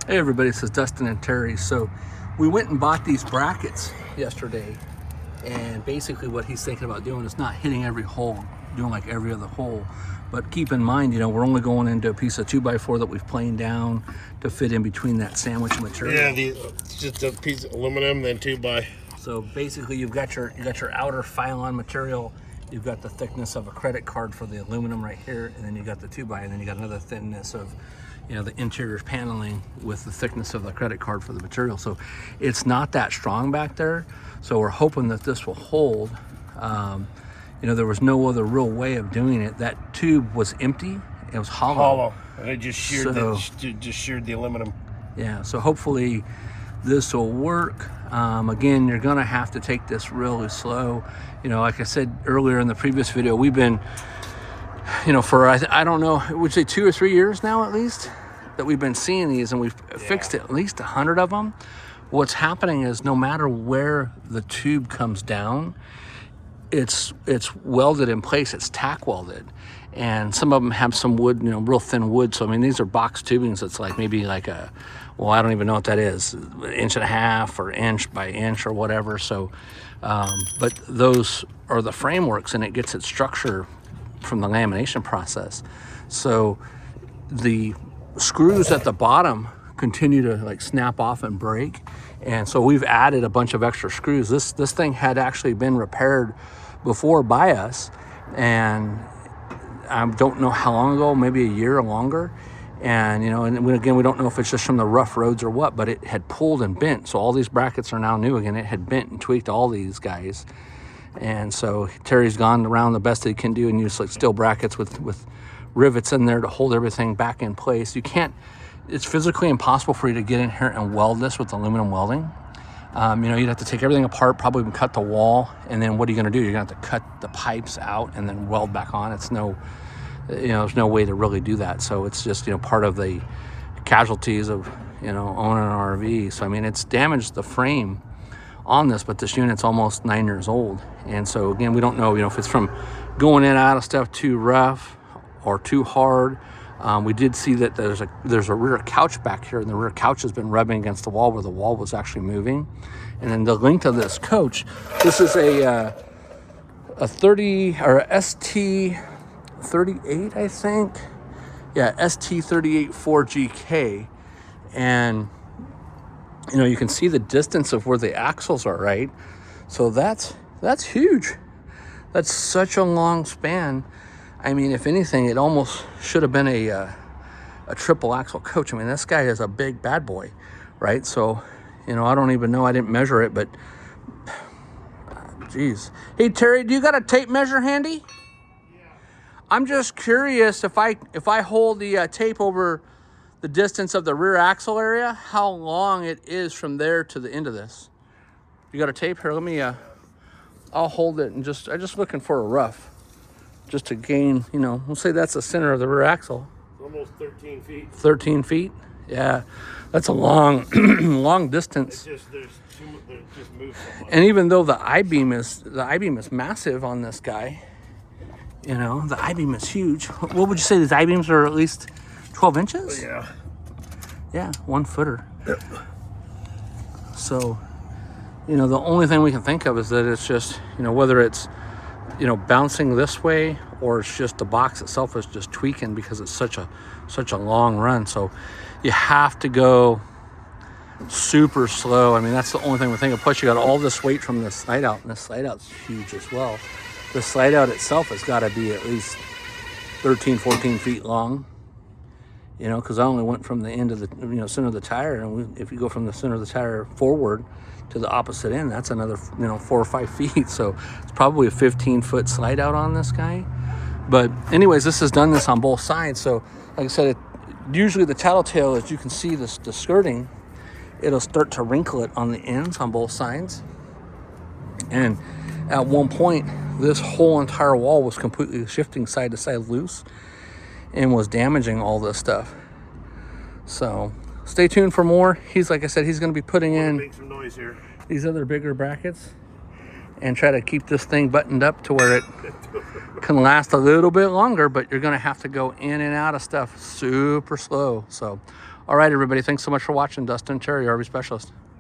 Hey everybody, this is Dustin and Terry. So we went and bought these brackets yesterday, and basically what he's thinking about doing is not hitting every hole, doing like every other hole. But keep in mind, we're only going into a piece of 2x4 that we've planed down to fit in between that sandwich material. Yeah, just a piece of aluminum, then 2x. So basically you've got your outer Phylon material, you've got the thickness of a credit card for the aluminum right here, and then you got the 2x, and then you got another thinness of the interior paneling with the thickness of the credit card for the material. So it's not that strong back there. So we're hoping that this will hold. There was no other real way of doing it. That tube was empty. It was hollow. And it just sheared the aluminum. Yeah, so hopefully this will work. Again, you're gonna have to take this really slow. Like I said earlier in the previous video, we've been, for, I don't know, I would say 2 or 3 years now at least, that we've been seeing these, and we've fixed at least 100 of them. What's happening is no matter where the tube comes down, it's welded in place, it's tack welded. And some of them have some wood, real thin wood. So, I mean, these are box tubings. It's like maybe like I don't even know what that is, 1.5 inches or inch by inch or whatever. So, but those are the frameworks, and it gets its structure from the lamination process. So the screws at the bottom continue to like snap off and break. And so we've added a bunch of extra screws. This thing had actually been repaired before by us, and I don't know how long ago, maybe a year or longer. And, and again, we don't know if it's just from the rough roads or what, but it had pulled and bent. So all these brackets are now new again. It had bent and tweaked all these guys. And so Terry's gone around the best that he can do and use like steel brackets with rivets in there to hold everything back in place. It's physically impossible for you to get in here and weld this with aluminum welding. You'd have to take everything apart, probably even cut the wall, and then what are you gonna do? You're gonna have to cut the pipes out and then weld back on. There's no way to really do that. So it's just, part of the casualties of, owning an RV. So, I mean, it's damaged the frame on this, but this unit's almost 9 years old. And so again, we don't know, if it's from going in and out of stuff too rough or too hard. We did see that there's a rear couch back here, and the rear couch has been rubbing against the wall where the wall was actually moving. And then the length of this coach, this is a 30 or a ST38, I think. Yeah, ST38 4GK. And you can see the distance of where the axles are, right? So that's huge. That's such a long span. I mean, if anything, it almost should have been a triple axle coach. I mean, this guy is a big bad boy, right? So, I don't even know. I didn't measure it, but geez. Hey, Terry, do you got a tape measure handy? Yeah. I'm just curious if I hold the tape over the distance of the rear axle area, how long it is from there to the end of this. You got a tape here? Let me, I'll hold it and I'm just looking for a rough, just to gain, we'll say that's the center of the rear axle. Almost 13 feet. 13 feet? Yeah, that's a long, long distance. There's just moved so much. And even though the I-beam is massive on this guy, the I-beam is huge. What would you say, these I-beams are at least 12 inches? Yeah. Yeah, 1 footer. Yep. So, the only thing we can think of is that it's just, whether it's, bouncing this way or it's just the box itself is just tweaking because it's such a long run. So you have to go super slow. I mean, that's the only thing we think of. Plus you got all this weight from this slide out, and this slide out's huge as well. The slide out itself has got to be at least 13, 14 feet long. Because I only went from the end of the, center of the tire. And if you go from the center of the tire forward to the opposite end, that's another, 4 or 5 feet. So it's probably a 15-foot slide out on this guy. But anyways, this has done this on both sides. So like I said, usually the tattletale, as you can see the skirting, it'll start to wrinkle it on the ends on both sides. And at one point, this whole entire wall was completely shifting side to side loose and was damaging all this stuff. So stay tuned for more. Like I said, he's going to be putting in Make some noise here. these other bigger brackets and try to keep this thing buttoned up to where it can last a little bit longer, but you're going to have to go in and out of stuff super slow. So All right, everybody. Thanks so much for watching. Dustin Cherry, RV Specialist.